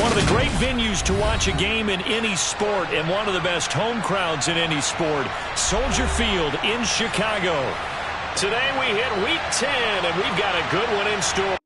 One of the great venues to watch a game in any sport and one of the best home crowds in any sport, Soldier Field in Chicago. Today we hit Week 10, and we've got a good one in store.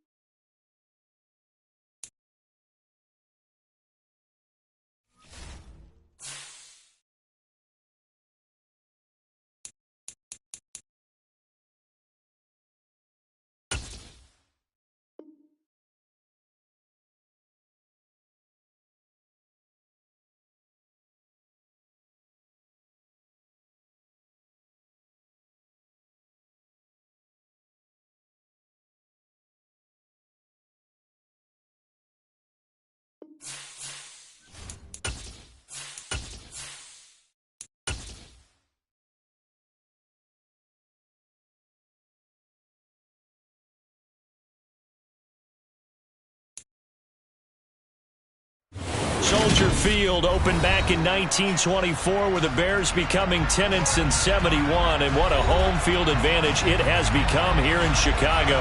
Soldier Field opened back in 1924 with the Bears becoming 10-71, and what a home field advantage it has become here in Chicago.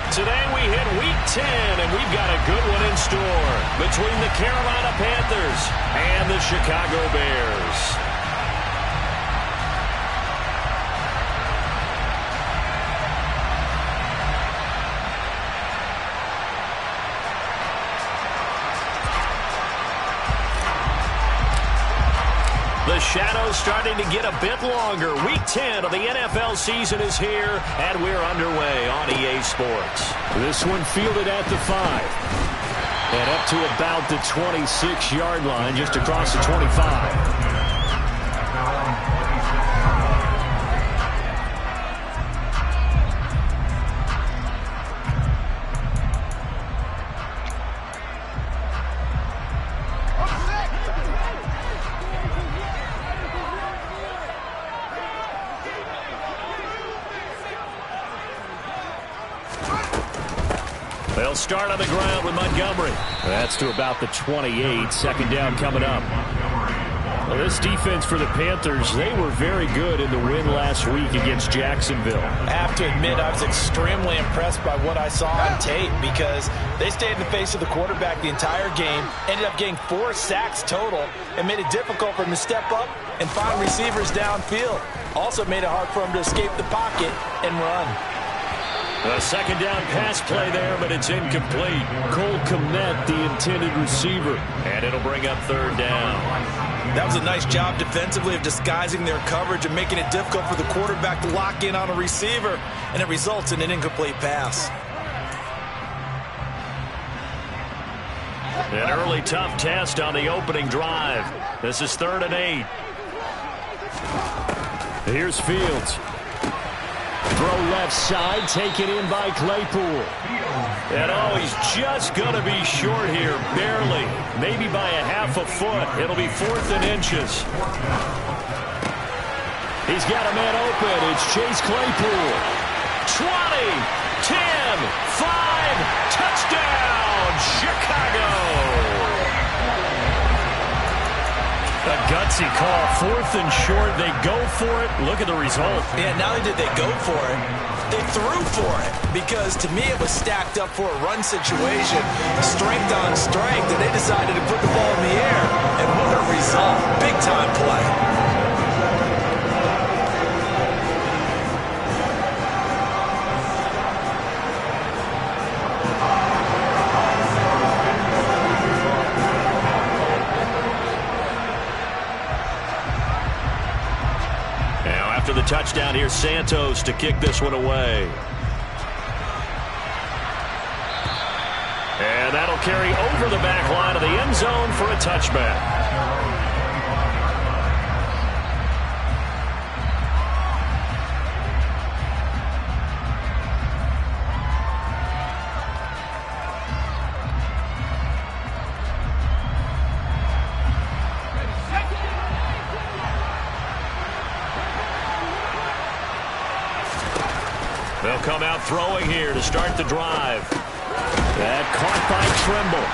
Today we hit Week 10, and we've got a good one in store between the Carolina Panthers and the Chicago Bears. The shadow's starting to get a bit longer. Week 10 of the NFL season is here, and we're underway on EA Sports. This one fielded at the 5. And up to about the 26-yard line, just across the 25. They'll start on the ground with Montgomery. That's to about the 28. Second down coming up. Well, this defense for the Panthers, they were very good in the win last week against Jacksonville. I have to admit, I was extremely impressed by what I saw on tape because they stayed in the face of the quarterback the entire game, ended up getting 4 sacks total, and made it difficult for him to step up and find receivers downfield. Also made it hard for him to escape the pocket and run. A second down pass play there, but it's incomplete. Cole Kmet, the intended receiver, and it'll bring up third down. That was a nice job defensively of disguising their coverage and making it difficult for the quarterback to lock in on a receiver, and it results in an incomplete pass. An early tough test on the opening drive. This is 3rd and 8. Here's Fields. Throw left side, taken in by Claypool. And oh, he's just going to be short here, barely. Maybe by a half a foot. It'll be 4th and inches. He's got a man open. It's Chase Claypool. 20, 10, 5, touchdown, Chicago. A gutsy call, 4th and short. They go for it. Look at the result. Yeah, not only did they go for it, they threw for it. Because to me, it was stacked up for a run situation, strength on strength, and they decided to put the ball in the air. And what a result. Big-time play. After the touchdown, here's Santos to kick this one away. And that'll carry over the back line of the end zone for a touchback. They'll come out throwing here to start the drive. That caught by Trimble.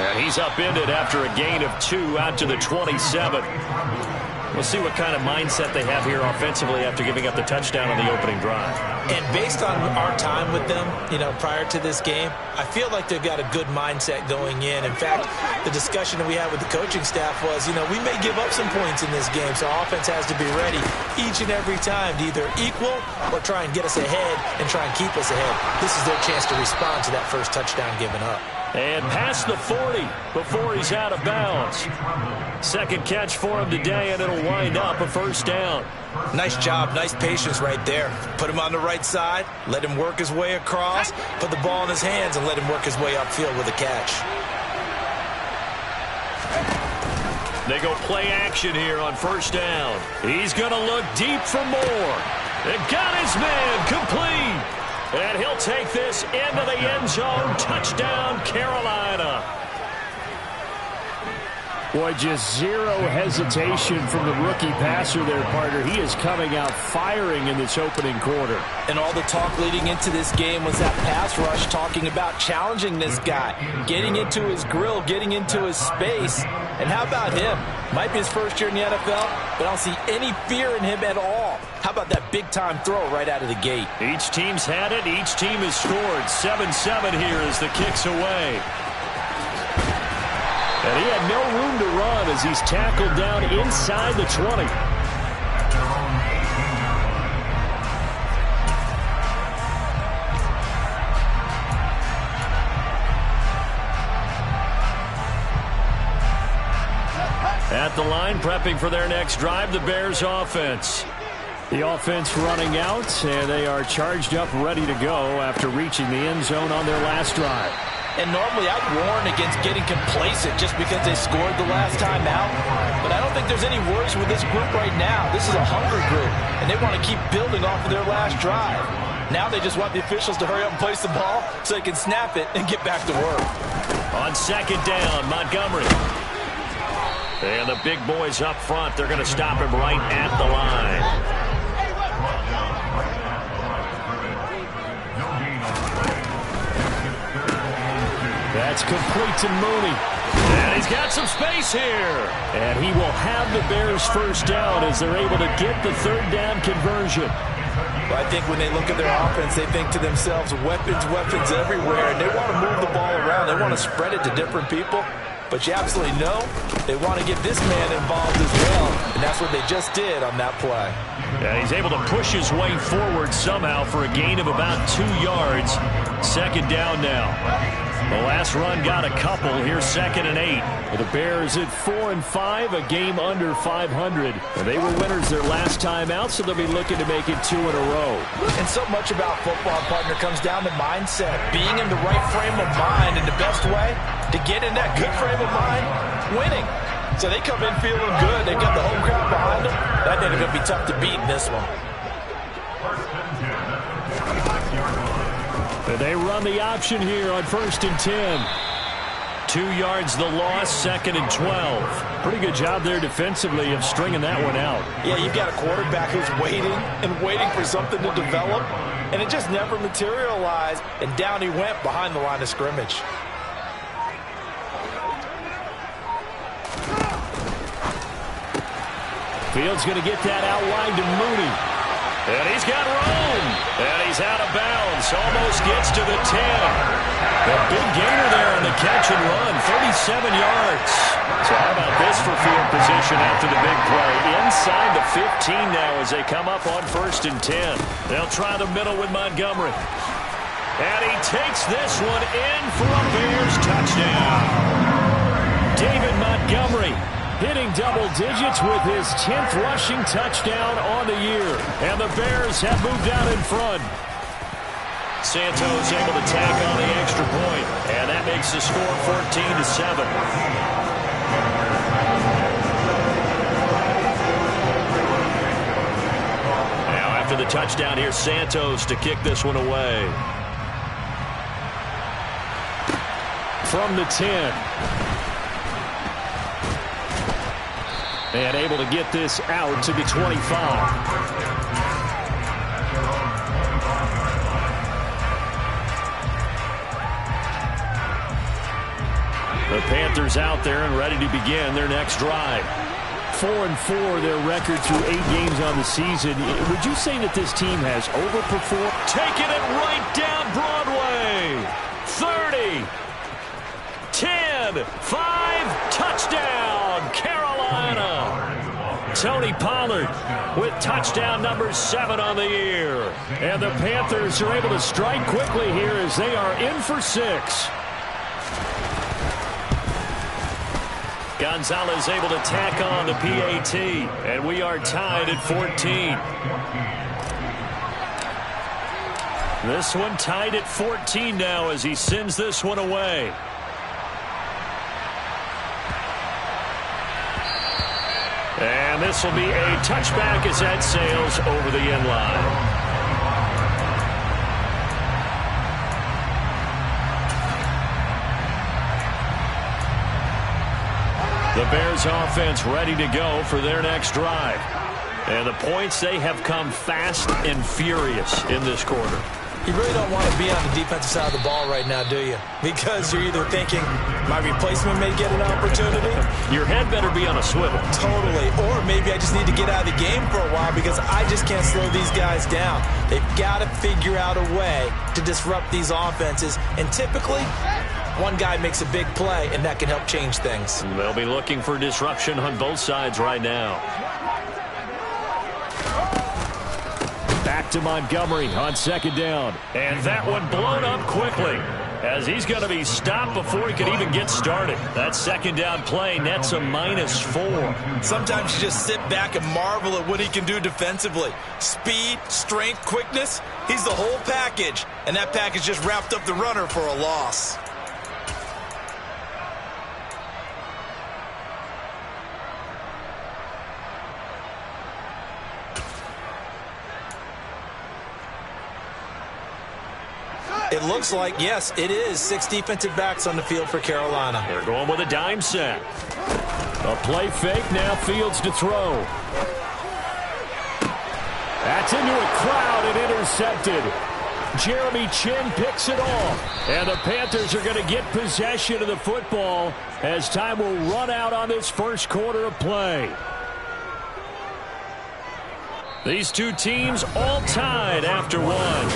And he's upended after a gain of 2 out to the 27. We'll see what kind of mindset they have here offensively after giving up the touchdown on the opening drive. And based on our time with them, prior to this game, I feel like they've got a good mindset going in. In fact, the discussion that we had with the coaching staff was, we may give up some points in this game, so offense has to be ready each and every time to either equal or try and get us ahead and try and keep us ahead. This is their chance to respond to that first touchdown given up. And past the 40 before he's out of bounds. Second catch for him today, and it'll wind up a first down. Nice job, nice patience right there. Put him on the right side, let him work his way across, put the ball in his hands, and let him work his way upfield with a catch. They go play action here on first down. He's going to look deep for more. They got his man complete. And he'll take this into the end zone. Touchdown, Carolina. Boy, just zero hesitation from the rookie passer there, partner. He is coming out firing in this opening quarter. And all the talk leading into this game was that pass rush talking about challenging this guy, getting into his grill, getting into his space. And how about him? Might be his first year in the NFL, but I don't see any fear in him at all. How about that big-time throw right out of the gate? Each team's had it. Each team has scored. 7-7 here as the kick's away. And he had no room to run as he's tackled down inside the 20. At the line, prepping for their next drive, the Bears offense. The offense running out, and they are charged up, ready to go after reaching the end zone on their last drive. And normally I'd warn against getting complacent just because they scored the last time out. But I don't think there's any worries with this group right now. This is a hungry group, and they want to keep building off of their last drive. Now they just want the officials to hurry up and place the ball so they can snap it and get back to work. On second down, Montgomery. And the big boys up front, they're going to stop him right at the line. That's complete to Mooney. And he's got some space here. And he will have the Bears first down as they're able to get the third down conversion. Well, I think when they look at their offense, they think to themselves, weapons, weapons everywhere. And they want to move the ball around. They want to spread it to different people. But you absolutely know they want to get this man involved as well. And that's what they just did on that play. Yeah, he's able to push his way forward somehow for a gain of about 2 yards. Second down now. The last run got a couple. Here's 2nd and 8. The Bears at 4-5, a game under 500. They were winners their last time out, so they'll be looking to make it 2 in a row. And so much about football, partner, comes down to mindset. Being in the right frame of mind, and the best way to get in that good frame of mind, winning. So they come in feeling good. They've got the home crowd behind them. I think they're going to be tough to beat in this one. They run the option here on 1st and 10. 2 yards the loss, 2nd and 12. Pretty good job there defensively of stringing that one out. Yeah, you've got a quarterback who's waiting and waiting for something to develop, and it just never materialized, and down he went behind the line of scrimmage. Fields going to get that out wide to Mooney. And he's got room. And he's out of bounds. Almost gets to the 10. A big gainer there on the catch and run. 37 yards. So how about this for field position after the big play? Inside the 15 now as they come up on 1st and 10. They'll try the middle with Montgomery. And he takes this one in for a Bears touchdown. David Montgomery hitting double digits with his 10th rushing touchdown on the year. And the Bears have moved out in front. Santos able to tack on the extra point. And that makes the score 14-7. Now after the touchdown, here's Santos to kick this one away. From the 10. And able to get this out to the 25. The Panthers out there and ready to begin their next drive. 4-4 their record through 8 games on the season. Would you say that this team has overperformed? Taking it right down Broadway. 30. 10. 5. Touchdown, Carolina. Tony Pollard with touchdown number 7 on the year. And the Panthers are able to strike quickly here as they are in for 6. Gonzalez able to tack on the PAT, and we are tied at 14. This one tied at 14 now as he sends this one away. And this will be a touchback as that sails over the end line. The Bears offense ready to go for their next drive. And the points, they have come fast and furious in this quarter. You really don't want to be on the defensive side of the ball right now, do you? Because you're either thinking, my replacement may get an opportunity. Your head better be on a swivel. Totally. Or maybe I just need to get out of the game for a while because I just can't slow these guys down. They've got to figure out a way to disrupt these offenses. And typically, one guy makes a big play, and that can help change things. They'll be looking for disruption on both sides right now. Back to Montgomery on second down. And that one blown up quickly as he's going to be stopped before he could even get started. That second down play nets a -4. Sometimes you just sit back and marvel at what he can do defensively. Speed, strength, quickness, he's the whole package. And that package just wrapped up the runner for a loss. It looks like, yes, it is 6 defensive backs on the field for Carolina. They're going with a dime set. A play fake, now Fields to throw. That's into a crowd and intercepted. Jeremy Chin picks it off. And the Panthers are going to get possession of the football as time will run out on this first quarter of play. These two teams all tied after one.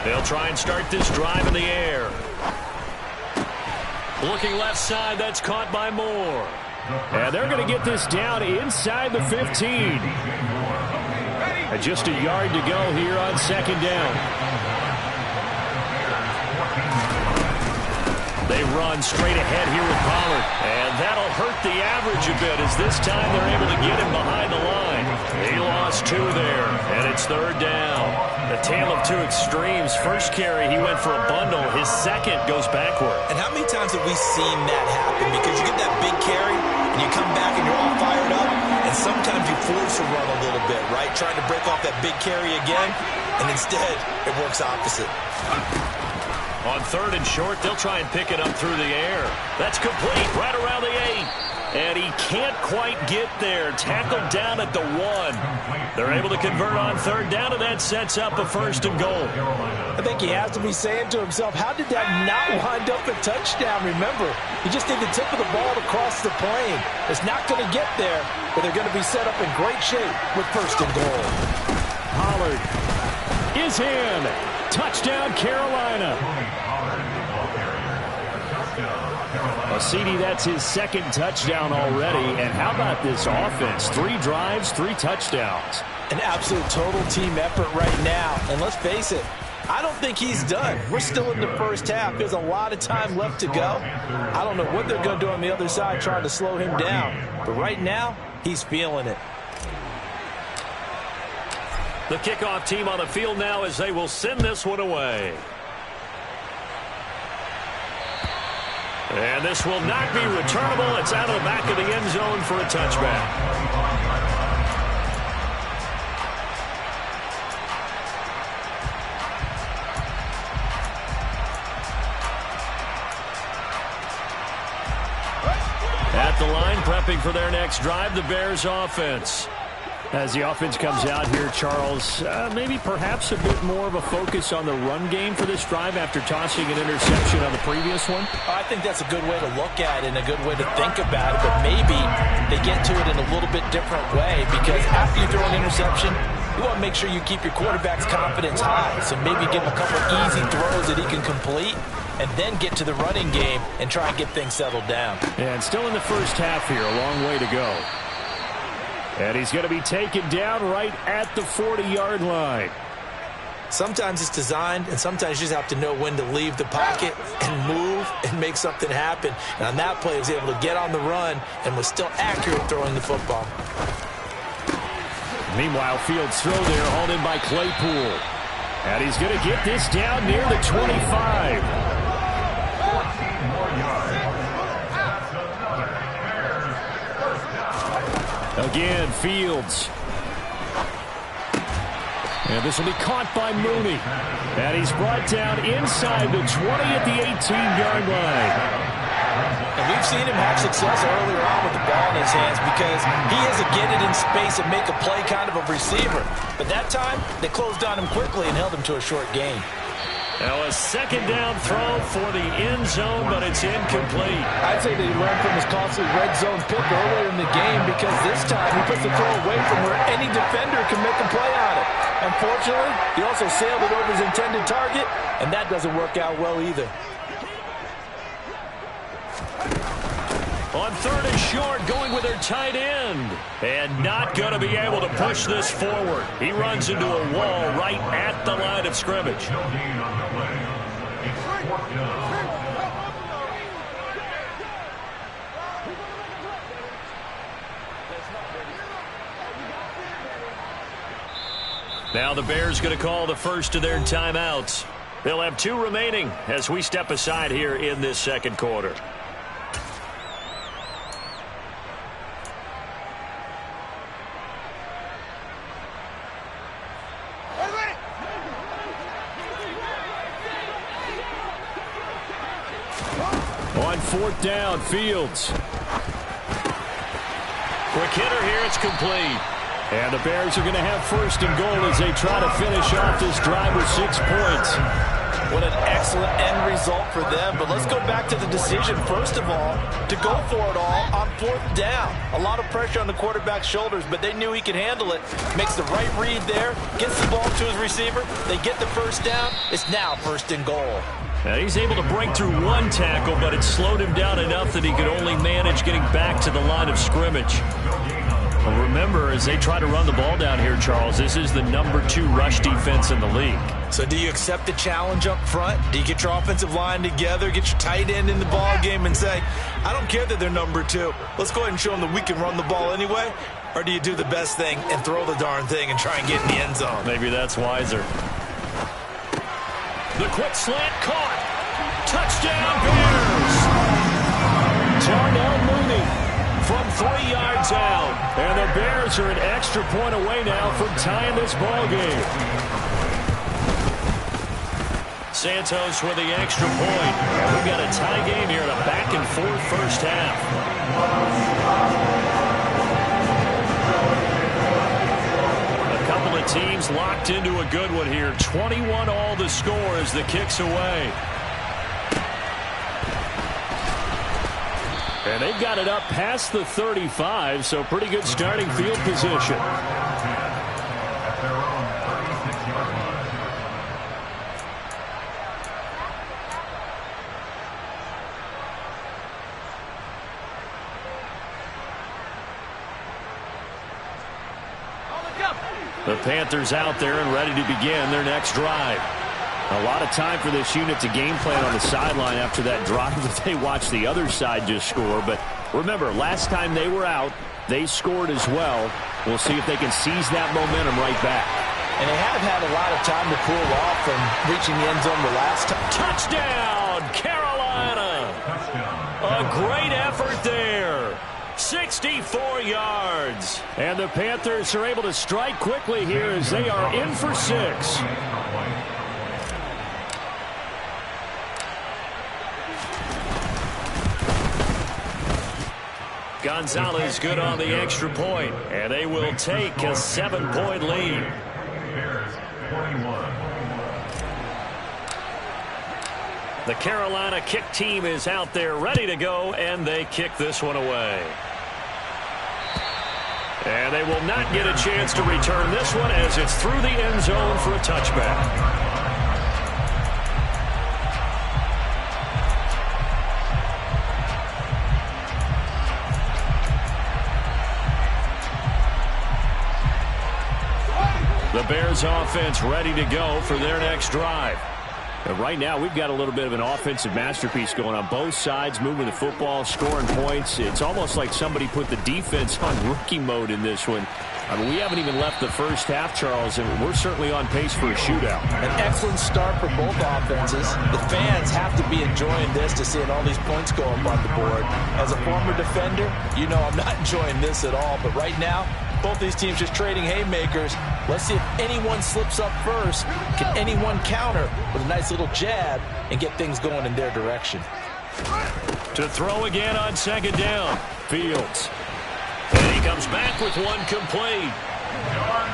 They'll try and start this drive in the air. Looking left side, that's caught by Moore. And they're going to get this down inside the 15. And just a yard to go here on second down. They run straight ahead here with Pollard. And that'll hurt the average a bit as this time they're able to get him behind the line. He lost 2 there, and it's third down. The tale of 2 extremes. First carry, he went for a bundle. His second goes backward. And how many times have we seen that happen? Because you get that big carry, and you come back and you're all fired up, and sometimes you force a run a little bit, right? Trying to break off that big carry again, and instead it works opposite. On third and short, they'll try and pick it up through the air. That's complete, right around the 8. And he can't quite get there. Tackled down at the 1. They're able to convert on third down, and that sets up a first and goal. I think he has to be saying to himself, how did that not wind up a touchdown? Remember, he just did the tip of the ball to cross the plane. It's not going to get there, but they're going to be set up in great shape with first and goal. Pollard is in. Touchdown, Carolina. CD, that's his second touchdown already. And how about this offense? 3 drives, 3 touchdowns. An absolute total team effort right now. And let's face it, I don't think he's done. We're still in the first half. There's a lot of time left to go. I don't know what they're going to do on the other side trying to slow him down. But right now, he's feeling it. The kickoff team on the field now as they will send this one away. And this will not be returnable. It's out of the back of the end zone for a touchback. prepping for their next drive, the Bears offense. As the offense comes out here, Charles, maybe perhaps a bit more of a focus on the run game for this drive after tossing an interception on the previous one? I think that's a good way to look at it and a good way to think about it, but maybe they get to it in a little bit different way, because after you throw an interception, you want to make sure you keep your quarterback's confidence high. So maybe give him a couple easy throws that he can complete and then get to the running game and try and get things settled down. And still in the first half here, a long way to go. And he's going to be taken down right at the 40-yard line. Sometimes it's designed, and sometimes you just have to know when to leave the pocket and move and make something happen. And on that play, he was able to get on the run and was still accurate throwing the football. Meanwhile, Fields' throw there, hauled in by Claypool. And he's going to get this down near the 25. Again, Fields. And this will be caught by Mooney. And he's brought down inside the 20 at the 18-yard line. And we've seen him have success earlier on with the ball in his hands because he has to get it in space and make a play kind of a receiver. But that time, they closed on him quickly and held him to a short gain. Now a second down throw for the end zone, but it's incomplete. I'd say that he learned from his costly red zone pick earlier in the game, because this time he puts the throw away from where any defender can make a play on it. Unfortunately, he also sailed it over his intended target, and that doesn't work out well either. On third and short, going with their tight end. And not going to be able to push this forward. He runs into a wall right at the line of scrimmage. Now the Bears going to call the first of their timeouts. They'll have 2 remaining as we step aside here in this second quarter. On fourth down, Fields. Quick hitter here, it's complete. And the Bears are going to have first and goal as they try to finish off this drive with 6 points. What an excellent end result for them. But let's go back to the decision, first of all, to go for it all on fourth down. A lot of pressure on the quarterback's shoulders, but they knew he could handle it. Makes the right read there, gets the ball to his receiver. They get the first down. It's now first and goal. Now he's able to break through 1 tackle, but it slowed him down enough that he could only manage getting back to the line of scrimmage. Well, remember, as they try to run the ball down here, Charles, this is the number 2 rush defense in the league. So do you accept the challenge up front? Do you get your offensive line together, get your tight end in the ball game and say, I don't care that they're number 2. Let's go ahead and show them that we can run the ball anyway? Or do you do the best thing and throw the darn thing and try and get in the end zone? Maybe that's wiser. The quick slant caught. Touchdown, Bears. Darnell Mooney from 3 yards out. And the Bears are an extra point away now from tying this ball game. Santos with the extra point. We've got a tie game here in a back-and-forth first half. Teams locked into a good one here. 21 all the score as the kick's away. And they've got it up past the 35, so pretty good starting field position. The Panthers out there and ready to begin their next drive. A lot of time for this unit to game plan on the sideline after that drive that they watched the other side just score. But remember, last time they were out, they scored as well. We'll see if they can seize that momentum right back. And they have had a lot of time to cool off from reaching the end zone the last time. Touchdown, Carolina! A great effort there. 64 yards. And the Panthers are able to strike quickly here as they are in for 6. Gonzalez good on the extra point, and they will take a 7-point lead. The Carolina kick team is out there ready to go, and they kick this one away. And they will not get a chance to return this one as it's through the end zone for a touchback. The Bears offense ready to go for their next drive. And right now, we've got a little bit of an offensive masterpiece going on both sides, moving the football, scoring points. It's almost like somebody put the defense on rookie mode in this one. I mean, we haven't even left the first half, Charles, and we're certainly on pace for a shootout. An excellent start for both offenses. The fans have to be enjoying this to seeing all these points go up on the board. As a former defender, you know I'm not enjoying this at all. But right now, both these teams just trading haymakers. Let's see if anyone slips up first. Can anyone counter with a nice little jab and get things going in their direction? To throw again on second down, Fields. And he comes back with one complete.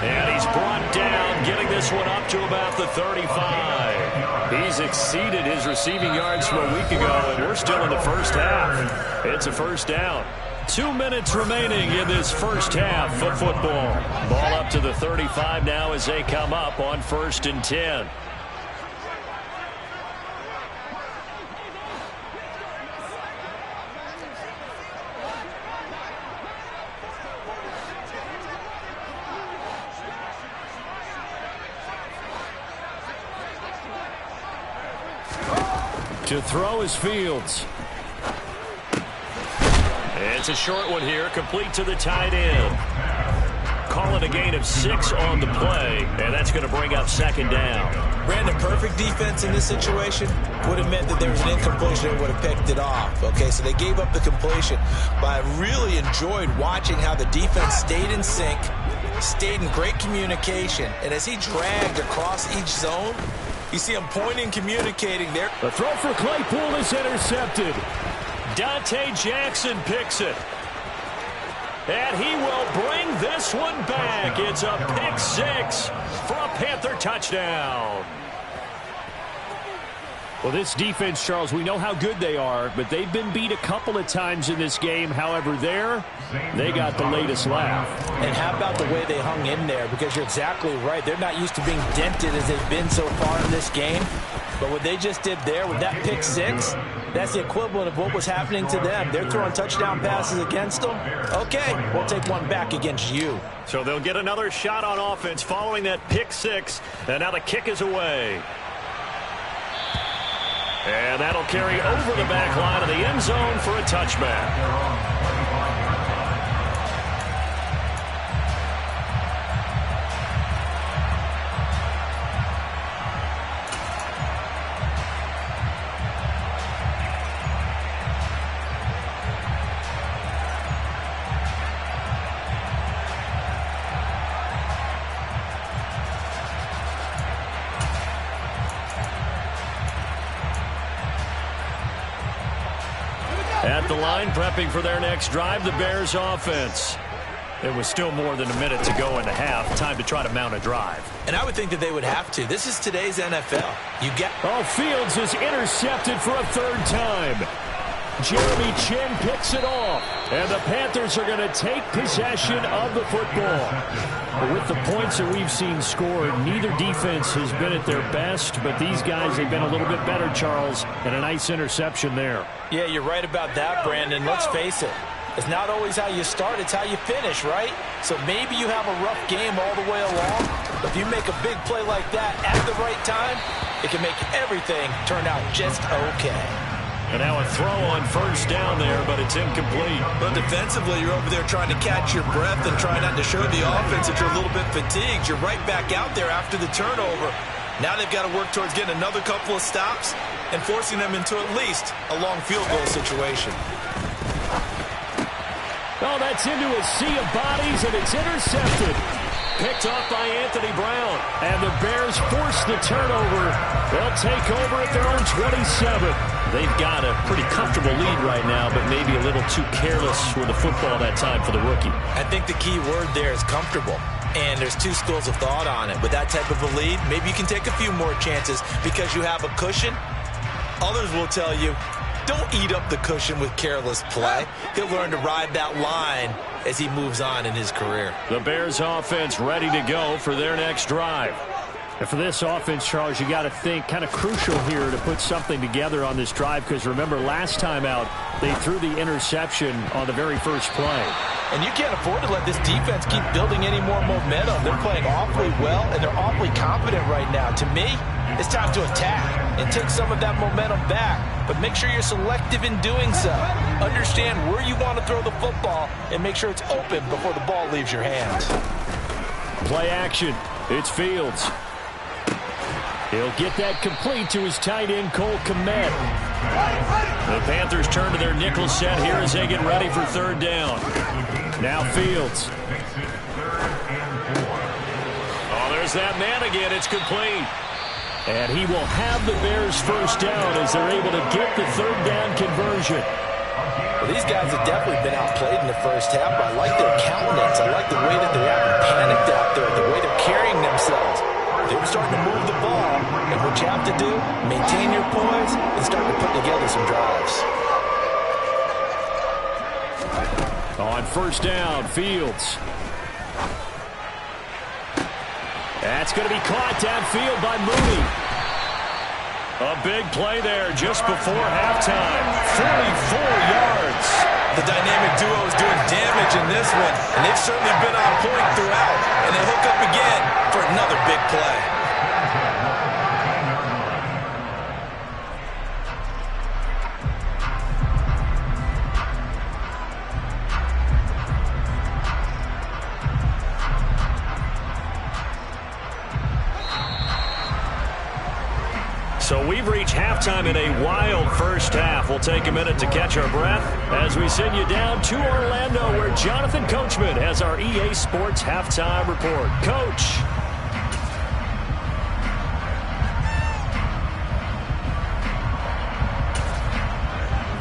And he's brought down, getting this one up to about the 35. He's exceeded his receiving yards from a week ago, and we're still in the first half. It's a first down. 2 minutes remaining in this first half of football. Ball up to the 35 now as they come up on 1st and 10. To throw is Fields. It's a short one here, complete to the tight end. Call it a gain of 6 on the play, and that's going to bring up second down. Brandon, perfect defense in this situation would have meant that there was an incompletion that would have picked it off. Okay, so they gave up the completion, but I really enjoyed watching how the defense stayed in sync, stayed in great communication, and as he dragged across each zone, you see him pointing, communicating there. The throw for Claypool is intercepted. Dante Jackson picks it. And he will bring this one back. It's a pick 6 for a Panther touchdown. Well, this defense, Charles, we know how good they are, but they've been beat a couple of times in this game. However, they got the latest laugh. And how about the way they hung in there? Because you're exactly right. They're not used to being dented as they've been so far in this game. But what they just did there with that pick 6, that's the equivalent of what was happening to them. They're throwing touchdown passes against them. Okay, we'll take one back against you. So they'll get another shot on offense following that pick 6. And now the kick is away. And that'll carry over the back line of the end zone for a touchback. At the line, prepping for their next drive, the Bears offense. There was still more than a minute to go in the half. Time to try to mount a drive. And I would think that they would have to. This is today's NFL. Fields is intercepted for a third time. Jeremy Chin picks it off. And the Panthers are going to take possession of the football. But with the points that we've seen scored, neither defense has been at their best. But these guys have been a little bit better, Charles. And a nice interception there. Yeah, you're right about that, Brandon. Let's face it. It's not always how you start, it's how you finish, right? So maybe you have a rough game all the way along, but if you make a big play like that at the right time, it can make everything turn out just okay. And now a throw on first down there, but it's incomplete. But defensively, you're over there trying to catch your breath and try not to show the offense that you're a little bit fatigued. You're right back out there after the turnover. Now they've got to work towards getting another couple of stops and forcing them into at least a long field goal situation. Oh, that's into a sea of bodies, and it's intercepted. Picked off by Anthony Brown. And the Bears force the turnover. They'll take over at their own 27. They've got a pretty comfortable lead right now, but maybe a little too careless with the football that time for the rookie. I think the key word there is comfortable. And there's two schools of thought on it. With that type of a lead, maybe you can take a few more chances because you have a cushion. Others will tell you, don't eat up the cushion with careless play. He'll learn to ride that line as he moves on in his career. The Bears offense ready to go for their next drive. And for this offense, Charles, you got to think kind of crucial here to put something together on this drive, because remember last time out they threw the interception on the very first play. And you can't afford to let this defense keep building any more momentum. They're playing awfully well, and they're awfully confident right now. To me, it's time to attack and take some of that momentum back. But make sure you're selective in doing so. Understand where you want to throw the football and make sure it's open before the ball leaves your hands. Play action. It's Fields. He'll get that complete to his tight end, Cole Kmet. The Panthers turn to their nickel set here as they get ready for third down. Now Fields. Oh, there's that man again. It's complete. And he will have the Bears first down as they're able to get the third down conversion. Well, these guys have definitely been outplayed in the first half, but I like their countenance. I like the way that they're acting panicked out there, the way they're carrying themselves. They're starting to move the ball, and what you have to do, maintain your poise and start to put together some drives. On first down, Fields. That's going to be caught downfield by Mooney. A big play there just before halftime. 44 yards. The dynamic duo is doing damage in this one, and they've certainly been on point throughout. And they hook up again for another big play. So we've reached halftime in a wild first half. We'll take a minute to catch our breath as we send you down to Orlando, where Jonathan Coachman has our EA Sports halftime report. Coach.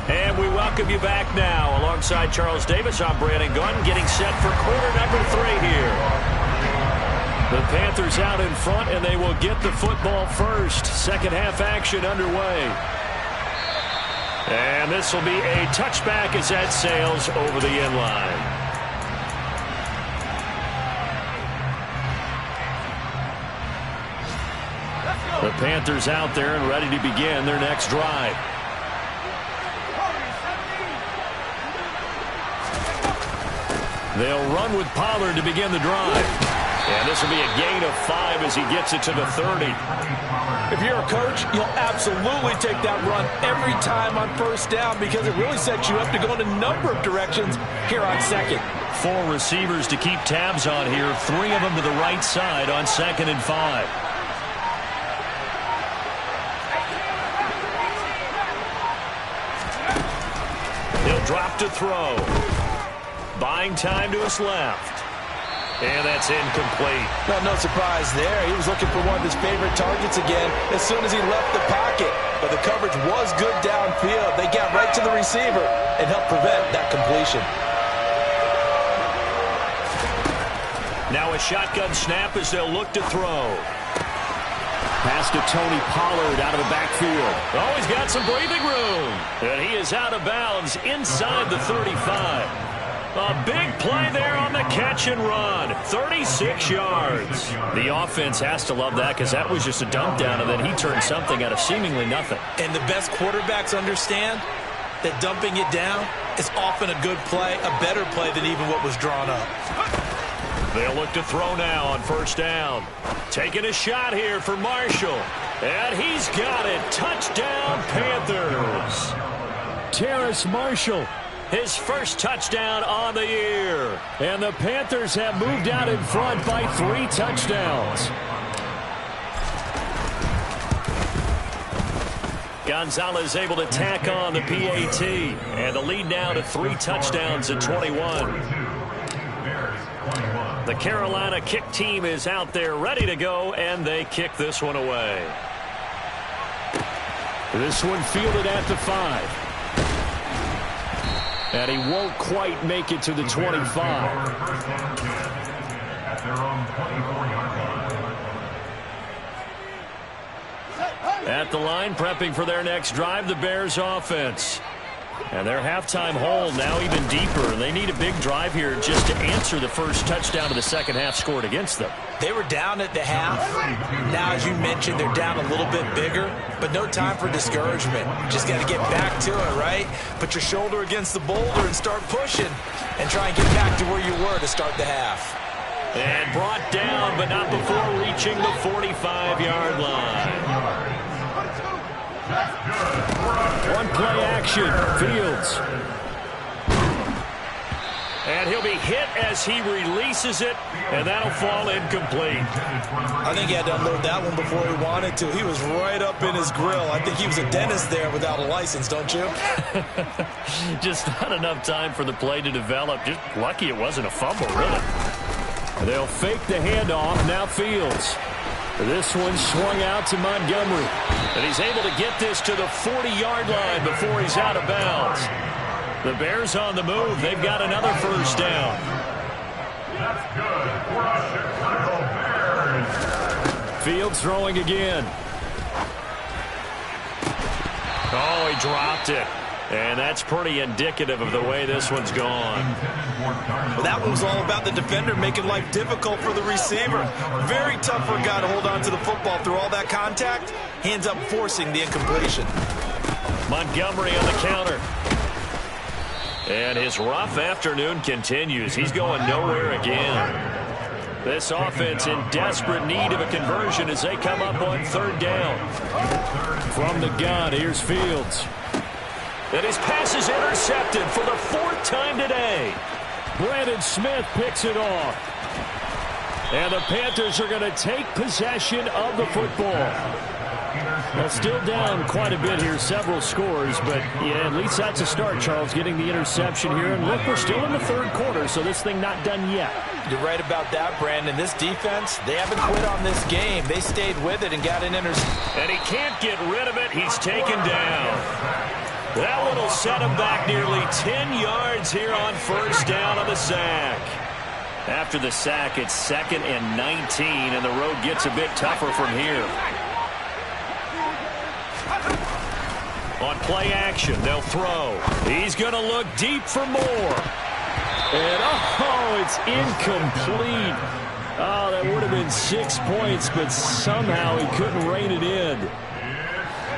And we welcome you back now. Alongside Charles Davis, I'm Brandon Gunn, getting set for quarter number 3 here. The Panthers out in front, and they will get the football first. Second half action underway. And this will be a touchback as that sails over the end line. The Panthers out there and ready to begin their next drive. They'll run with Pollard to begin the drive. And this will be a gain of 5 as he gets it to the 30. If you're a coach, you'll absolutely take that run every time on first down because it really sets you up to go in a number of directions here on second. 4 receivers to keep tabs on here. 3 of them to the right side on 2nd and 5. He'll drop to throw. Buying time to his left. And that's incomplete. No surprise there. He was looking for one of his favorite targets again as soon as he left the pocket. But the coverage was good downfield. They got right to the receiver and helped prevent that completion. Now a shotgun snap as they'll look to throw. Pass to Tony Pollard out of the backfield. Oh, he's got some breathing room. And he is out of bounds inside the 35. A big play there on the catch and run. 36 yards. The offense has to love that because that was just a dump down, and then he turned something out of seemingly nothing. And the best quarterbacks understand that dumping it down is often a good play, a better play than even what was drawn up. They'll look to throw now on first down. Taking a shot here for Marshall. And he's got it. Touchdown, Panthers. Terrace Marshall. His first touchdown on the year. And the Panthers have moved out in front by 3 touchdowns. Gonzalez able to tack on the PAT. And the lead now to 3 touchdowns at 21. The Carolina kick team is out there ready to go, and they kick this one away. This one fielded at the 5. And he won't quite make it to the 25. At the line, prepping for their next drive, the Bears offense. And their halftime hole now even deeper. They need a big drive here just to answer the first touchdown of the second half scored against them. They were down at the half. Now, as you mentioned, they're down a little bit bigger, but no time for discouragement. Just got to get back to it, right? Put your shoulder against the boulder and start pushing and try and get back to where you were to start the half. And brought down, but not before reaching the 45-yard line. One play action, Fields. And he'll be hit as he releases it, and that'll fall incomplete. I think he had to unload that one before he wanted to. He was right up in his grill. I think he was a dentist there without a license, don't you? Just not enough time for the play to develop. Just lucky it wasn't a fumble, really. They'll fake the handoff. Now Fields. This one swung out to Montgomery. And he's able to get this to the 40-yard line before he's out of bounds. The Bears on the move. They've got another first down. Fields throwing again. Oh, he dropped it. And that's pretty indicative of the way this one's gone. Well, that one was all about the defender making life difficult for the receiver. Very tough for a guy to hold on to the football through all that contact. Hands up forcing the incompletion. Montgomery on the counter. And his rough afternoon continues. He's going nowhere again. This offense in desperate need of a conversion as they come up on third down. From the gun, here's Fields. And his pass is intercepted for the fourth time today. Brandon Smith picks it off. And the Panthers are going to take possession of the football. Now, still down quite a bit here, several scores, but yeah, at least that's a start, Charles, getting the interception here. And look, we're still in the third quarter, so this thing not done yet. You're right about that, Brandon. This defense, they haven't quit on this game. They stayed with it and got an interception. And he can't get rid of it. He's taken down. That one will set him back nearly 10 yards here on first down on the sack. After the sack, it's 2nd and 19, and the road gets a bit tougher from here. On play action, they'll throw. He's going to look deep for more. And, oh, it's incomplete. Oh, that would have been 6 points, but somehow he couldn't rein it in.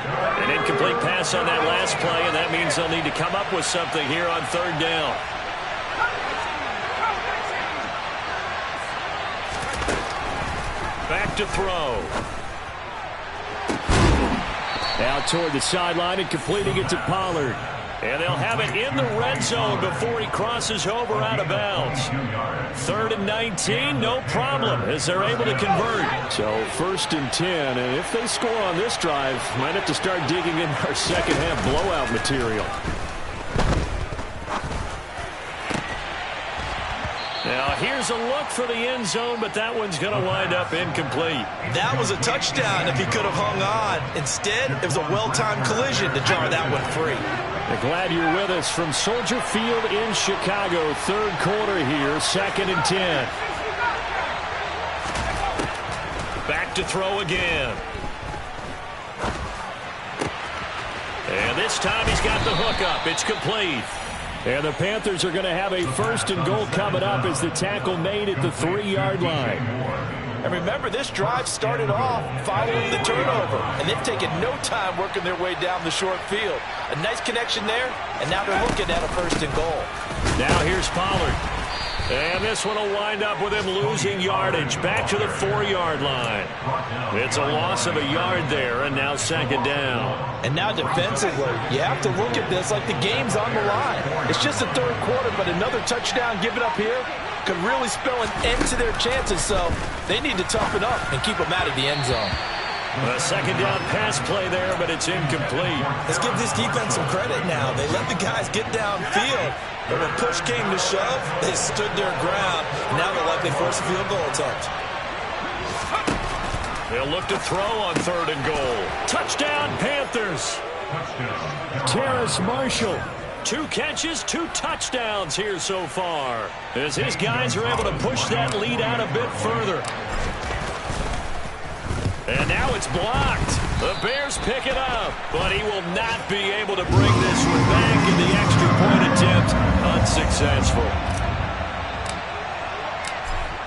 An incomplete pass on that last play, and that means they'll need to come up with something here on third down. Back to throw. Out toward the sideline and completing it to Pollard. And they'll have it in the red zone before he crosses over out of bounds. 3rd and 19, no problem, as they're able to convert. So 1st and 10, and if they score on this drive, might have to start digging in our second half blowout material. Now here's a look for the end zone, but that one's going to wind up incomplete. That was a touchdown if he could have hung on. Instead, it was a well-timed collision to jar that one free. Glad you're with us from Soldier Field in Chicago. Third quarter here, 2nd and 10. Back to throw again. And this time he's got the hook up. It's complete. And the Panthers are going to have a 1st and goal coming up as the tackle made at the 3-yard line. And remember, this drive started off following the turnover, and they've taken no time working their way down the short field. A nice connection there, and now they're looking at a 1st and goal. Now here's Pollard. And this one will wind up with him losing yardage back to the 4-yard line. It's a loss of a yard there, and now 2nd down. And now defensively, you have to look at this like the game's on the line. It's just the third quarter, but another touchdown given up here could really spell an end to their chances, so they need to toughen up and keep them out of the end zone. A 2nd down pass play there, but it's incomplete. Let's give this defense some credit now. They let the guys get downfield, but when push came to shove, they stood their ground. Now they'll likely force a field goal attempt. They'll look to throw on 3rd and goal. Touchdown, Panthers. Terrace Marshall. 2 catches, 2 touchdowns here so far, as his guys are able to push that lead out a bit further. And now it's blocked. The Bears pick it up, but he will not be able to bring this one back, in the extra point attempt unsuccessful.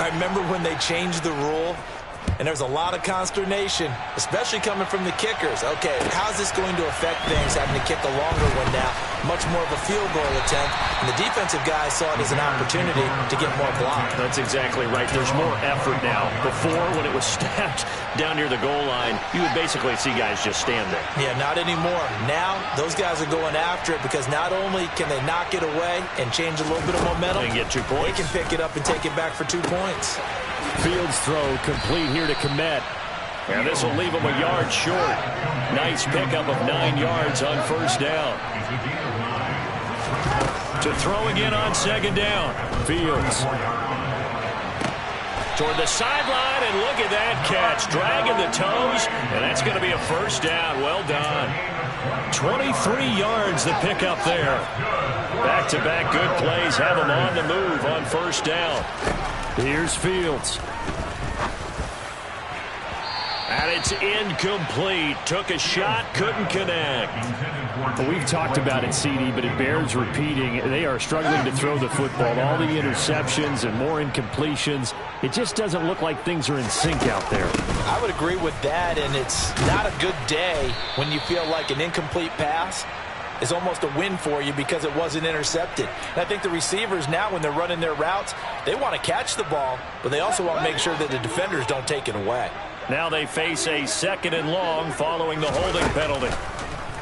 I remember when they changed the rule, and there was a lot of consternation, especially coming from the kickers. Okay, how's this going to affect things, having to kick a longer one now? Much more of a field goal attempt, and the defensive guys saw it as an opportunity to get more block. That's exactly right. There's more effort now. Before, when it was snapped down near the goal line, you would basically see guys just stand there. Yeah, not anymore. Now, those guys are going after it, because not only can they knock it away and change a little bit of momentum, they can get 2 points. They can pick it up and take it back for 2 points. Fields throw complete here to Kmet. And this will leave him a yard short. Nice pickup of 9 yards on 1st down. To throw again on 2nd down. Fields. Toward the sideline, and look at that catch. Dragging the toes, and that's going to be a 1st down. Well done. 23 yards the pickup there. Back-to-back good plays have him on the move on 1st down. Here's Fields. And it's incomplete. Took a shot, couldn't connect. Well, we've talked about it, CD, but it bears repeating. They are struggling to throw the football. All the interceptions and more incompletions. It just doesn't look like things are in sync out there. I would agree with that, and it's not a good day when you feel like an incomplete pass is almost a win for you because it wasn't intercepted. And I think the receivers now, when they're running their routes, they want to catch the ball, but they also want to make sure that the defenders don't take it away. Now they face a 2nd and long following the holding penalty.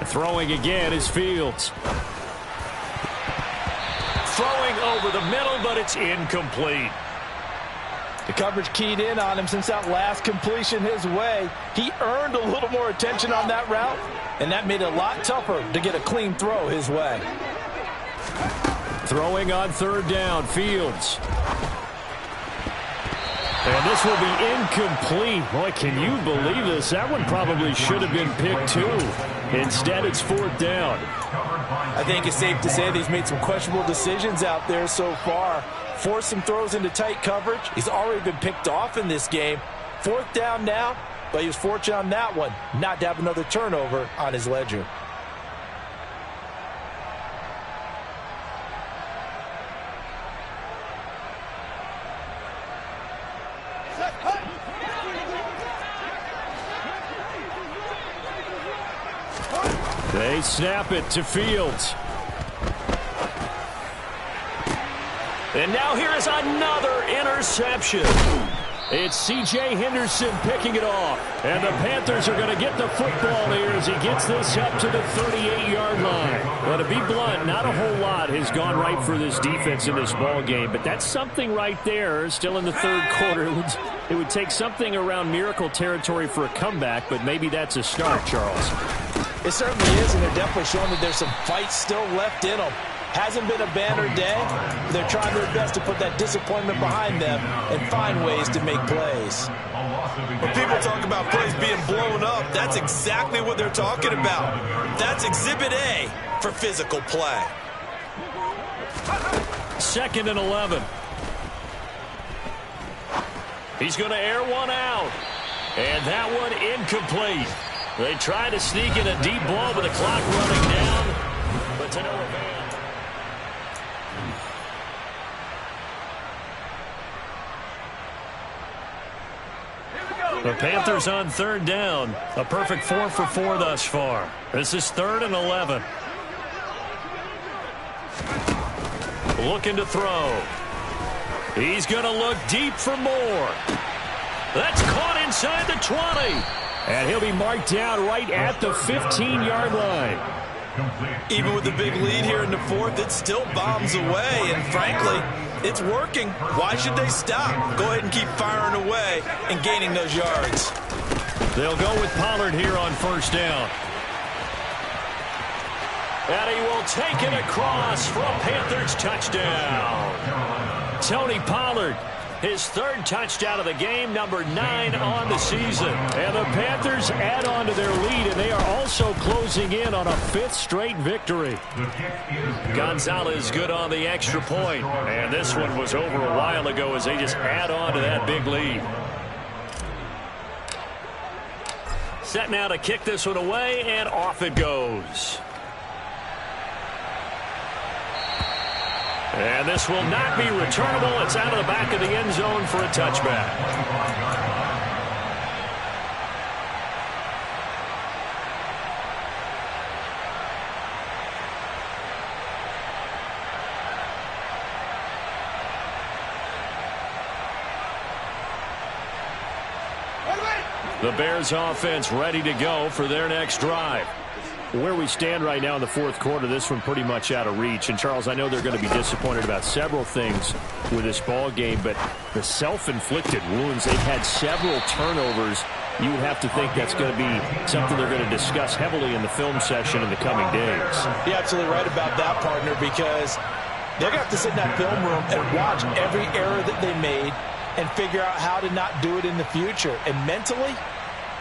Throwing again is Fields. Throwing over the middle, but it's incomplete. The coverage keyed in on him since that last completion his way. He earned a little more attention on that route, and that made it a lot tougher to get a clean throw his way. Throwing on 3rd down, Fields. And this will be incomplete. Boy, can you believe this? That one probably should have been picked too. Instead, it's 4th down. I think it's safe to say that he's made some questionable decisions out there so far. Forced some throws into tight coverage. He's already been picked off in this game. 4th down now, but he was fortunate on that one not to have another turnover on his ledger. They snap it to Fields. And now here is another interception. It's C.J. Henderson picking it off. And the Panthers are going to get the football here as he gets this up to the 38-yard line. Well, to be blunt, not a whole lot has gone right for this defense in this ball game, but that's something right there. Still in the 3rd quarter. It would take something around miracle territory for a comeback, but maybe that's a start, Charles. It certainly is, and they're definitely showing that there's some fight still left in them. Hasn't been a banner day. They're trying their best to put that disappointment behind them and find ways to make plays. When people talk about plays being blown up, that's exactly what they're talking about. That's Exhibit A for physical play. 2nd and 11. He's going to air one out. And that one incomplete. They try to sneak in a deep ball with the clock running down, but to no avail. The Panthers on 3rd down. A perfect 4 for 4 thus far. This is 3rd and 11. Looking to throw. He's going to look deep for more. That's caught inside the 20. And he'll be marked down right at the 15-yard line. Even with the big lead here in the 4th, it still bombs away, and frankly, it's working. Why should they stop? Go ahead and keep firing away and gaining those yards. They'll go with Pollard here on 1st down. And he will take it across for a Panthers touchdown. Tony Pollard His third touchdown of the game, number 9 on the season. And the Panthers add on to their lead, and they are also closing in on a 5th straight victory. Gonzalez good on the extra point. And this one was over a while ago as they just add on to that big lead. Set now to kick this one away, and off it goes. And this will not be returnable. It's out of the back of the end zone for a touchback. The Bears offense ready to go for their next drive. Where we stand right now in the fourth quarter, this one pretty much out of reach. And, Charles, I know they're going to be disappointed about several things with this ball game, but the self-inflicted wounds, they've had several turnovers. You would have to think that's going to be something they're going to discuss heavily in the film session in the coming days. You're absolutely right about that, partner, because they're going to have to sit in that film room and watch every error that they made and figure out how to not do it in the future. And mentally,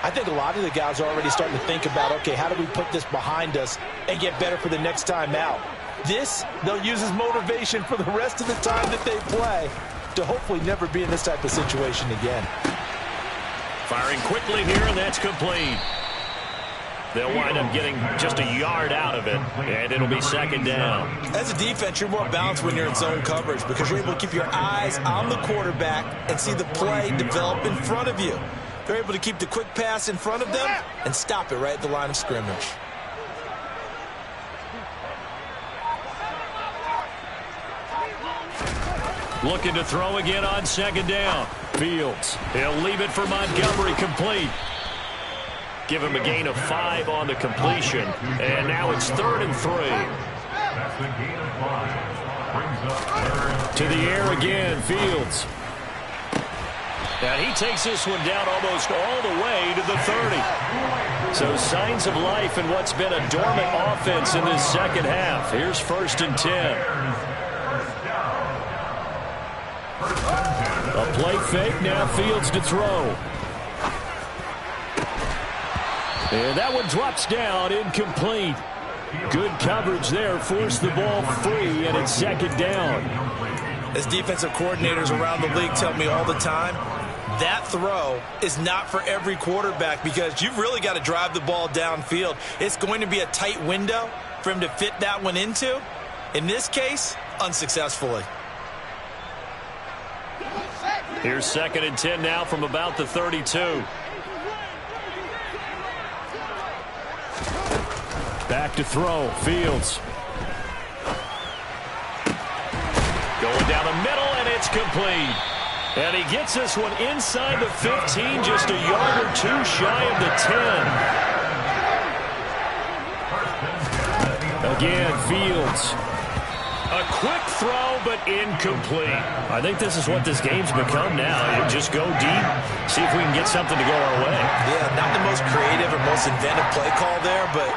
I think a lot of the guys are already starting to think about, okay, how do we put this behind us and get better for the next time out? This, they'll use as motivation for the rest of the time that they play to hopefully never be in this type of situation again. Firing quickly here, and that's complete. They'll wind up getting just a yard out of it, and it'll be second down. As a defense, you're more balanced when you're in zone coverage because you're able to keep your eyes on the quarterback and see the play develop in front of you. They're able to keep the quick pass in front of them and stop it right at the line of scrimmage. Looking to throw again on second down. Fields. He'll leave it for Montgomery, complete. Give him a gain of 5 on the completion. And now it's 3rd and 3. To the air again, Fields. And he takes this one down almost all the way to the 30. So signs of life in what's been a dormant offense in this second half. Here's 1st and 10. A play fake, now Fields to throw. And that one drops down, incomplete. Good coverage there, forced the ball free, and it's second down. As defensive coordinators around the league tell me all the time, that throw is not for every quarterback because you've really got to drive the ball downfield. It's going to be a tight window for him to fit that one into. In this case, unsuccessfully. Here's 2nd and 10 now from about the 32. Back to throw, Fields. Going down the middle, and it's complete. And he gets this one inside the 15, just a yard or 2 shy of the 10. Again, Fields. A quick throw, but incomplete. I think this is what this game's become now. You just go deep, see if we can get something to go our way. Yeah, not the most creative or most inventive play call there, but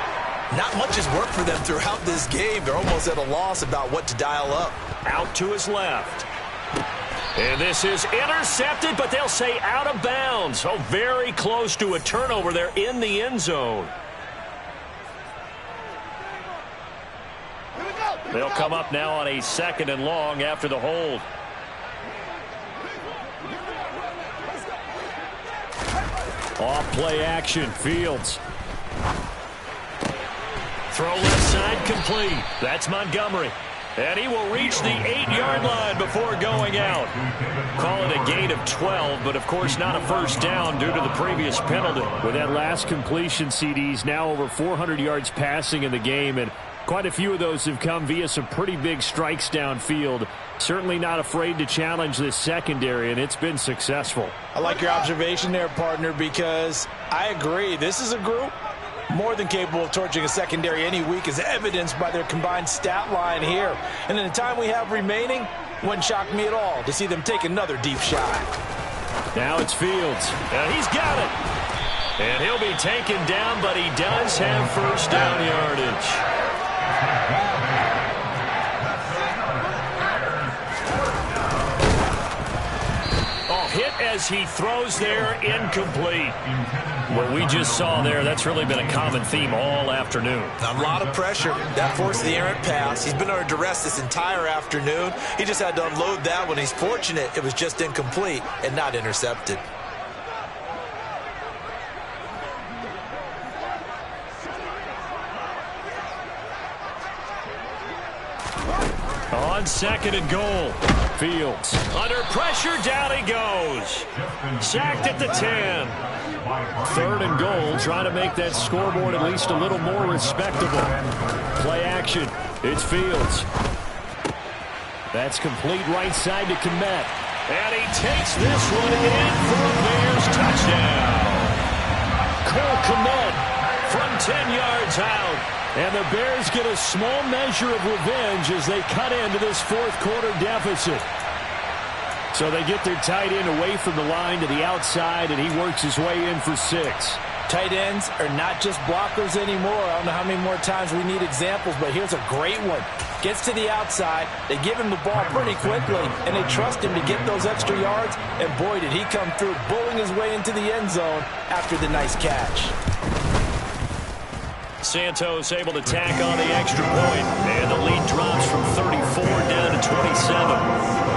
not much has worked for them throughout this game. They're almost at a loss about what to dial up. Out to his left. And this is intercepted, but they'll say out of bounds. So very close to a turnover there in the end zone. They'll come up now on a 2nd and long after the hold. Off play action, Fields. Throw left side, complete. That's Montgomery. And he will reach the 8-yard line before going out. Call it a gain of 12, but of course not a first down due to the previous penalty. With that last completion, CDs now over 400 yards passing in the game, and quite a few of those have come via some pretty big strikes downfield. Certainly not afraid to challenge this secondary, and it's been successful. I like your observation there, partner, because I agree. This is a group more than capable of torching a secondary any week, as evidenced by their combined stat line here. And in the time we have remaining, wouldn't shock me at all to see them take another deep shot. Now it's Fields. And he's got it. And he'll be taken down, but he does have first down yardage. as he throws there, incomplete. What we just saw there, that's really been a common theme all afternoon. A lot of pressure. That forced the errant pass. He's been under duress this entire afternoon. He just had to unload that one. He's fortunate it was just incomplete and not intercepted. On second and goal, Fields under pressure, down he goes. Sacked at the 10. Third and goal, trying to make that scoreboard at least a little more respectable. Play action, it's Fields. That's complete right side to Kmet. And he takes this one in for a Bears touchdown. Cole Kmet from 10 yards out. And the Bears get a small measure of revenge as they cut into this fourth quarter deficit. So they get their tight end away from the line to the outside, and he works his way in for 6. Tight ends are not just blockers anymore. I don't know how many more times we need examples, but here's a great one. Gets to the outside, they give him the ball pretty quickly, and they trust him to get those extra yards, and boy, did he come through, bullying his way into the end zone after the nice catch. Santos able to tack on the extra point, and the lead drops from 34 down to 27.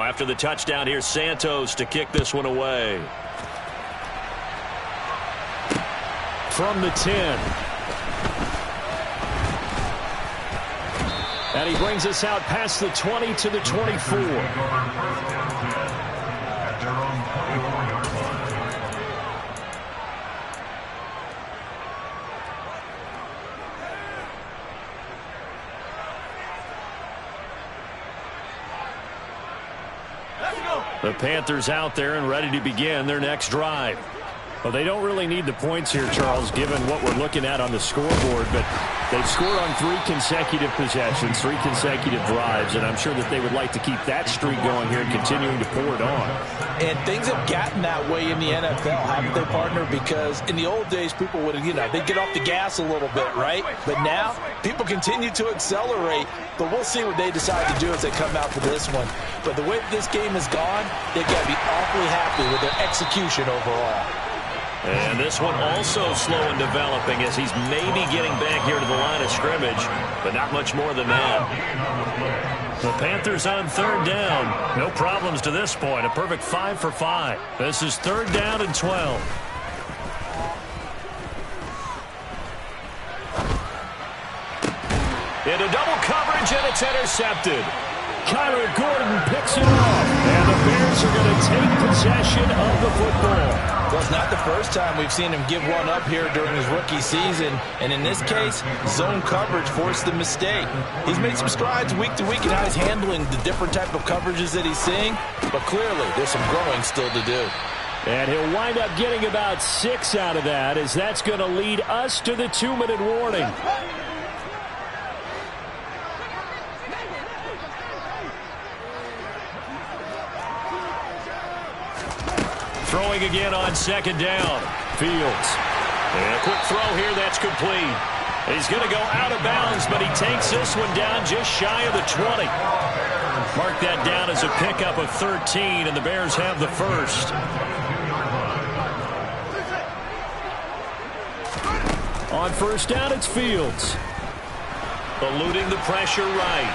After the touchdown, here's Santos to kick this one away. From the 10. And he brings us out past the 20 to the 24. The Panthers out there and ready to begin their next drive. Well, they don't really need the points here, Charles, given what we're looking at on the scoreboard, but they've scored on 3 consecutive possessions, 3 consecutive drives, and I'm sure that they would like to keep that streak going here and continuing to pour it on. And things have gotten that way in the NFL, haven't they, partner? Because in the old days, people would, they'd get off the gas a little bit, right? But now, people continue to accelerate, but we'll see what they decide to do as they come out for this one. But the way this game has gone, they've got to be awfully happy with their execution overall. And this one also slow in developing as he's maybe getting back here to the line of scrimmage, but not much more than that. The Panthers on third down. No problems to this point. A perfect 5 for 5. This is third down and 12. Into double coverage, and it's intercepted. Kyler Gordon picks it off, and the Bears are going to take possession of the football. Well, it's not the first time we've seen him give one up here during his rookie season, and in this case, zone coverage forced the mistake. He's made some strides week to week in how he's handling the different type of coverages that he's seeing, but clearly there's some growing still to do. And he'll wind up getting about 6 out of that, as that's going to lead us to the 2-minute warning. Throwing again on second down. Fields. And a quick throw here, that's complete. He's going to go out of bounds, but he takes this one down just shy of the 20. Mark that down as a pickup of 13, and the Bears have the first. On first down, it's Fields. Eluding the pressure right.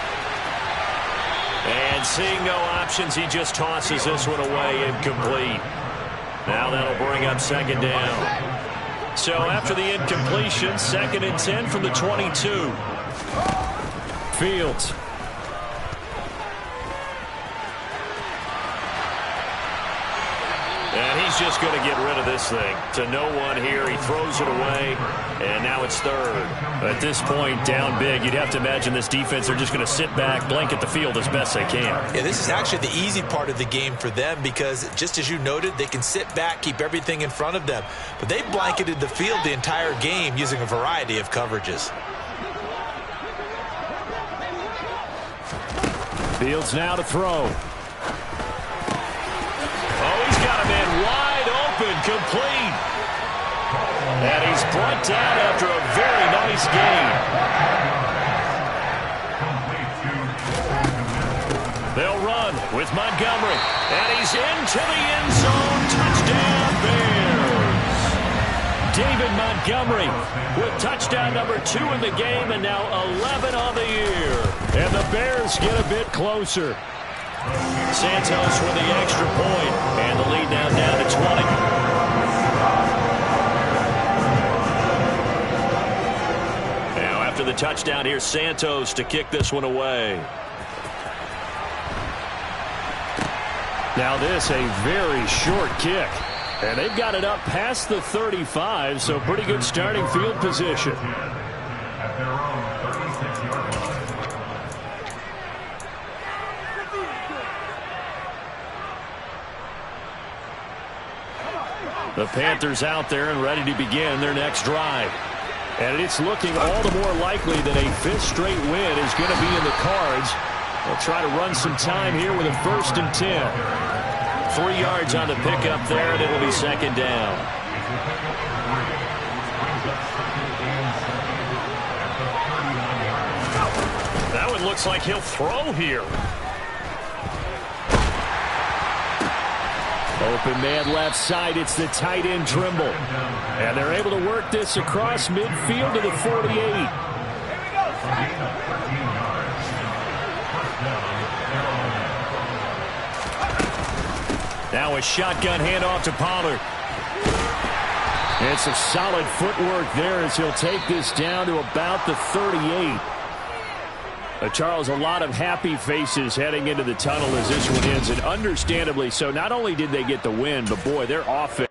And seeing no options, he just tosses this one away, incomplete. Now that'll bring up second down. So after the incompletion, 2nd and 10 from the 22. Fields. And he's He's just going to get rid of this thing to no one here. He throws it away, and now it's third. At this point, down big, you'd have to imagine this defense, they're just going to sit back, blanket the field as best they can. Yeah, this is actually the easy part of the game for them because, just as you noted, they can sit back, keep everything in front of them. But they blanketed the field the entire game using a variety of coverages. Fields now to throw. Oh, he's got a man wide open, complete. And he's brought down after a very nice gain. They'll run with Montgomery. And he's into the end zone. Touchdown, Bears. David Montgomery with touchdown number 2 in the game and now 11 on the year. And the Bears get a bit closer. Santos with the extra point, and the lead now down to 20. Now after the touchdown, here's Santos to kick this one away. Now this a very short kick, and they've got it up past the 35, so pretty good starting field position. The Panthers out there and ready to begin their next drive. And it's looking all the more likely that a 5th straight win is going to be in the cards. They'll try to run some time here with a 1st and 10. 3 yards on the pickup there, and it'll be 2nd down. That one looks like he'll throw here. Open man left side. It's the tight end Trimble. And they're able to work this across midfield to the 48. Now a shotgun handoff to Pollard. And some solid footwork there as he'll take this down to about the 38. Charles, a lot of happy faces heading into the tunnel as this one ends, and understandably so. Not only did they get the win, but boy, their offense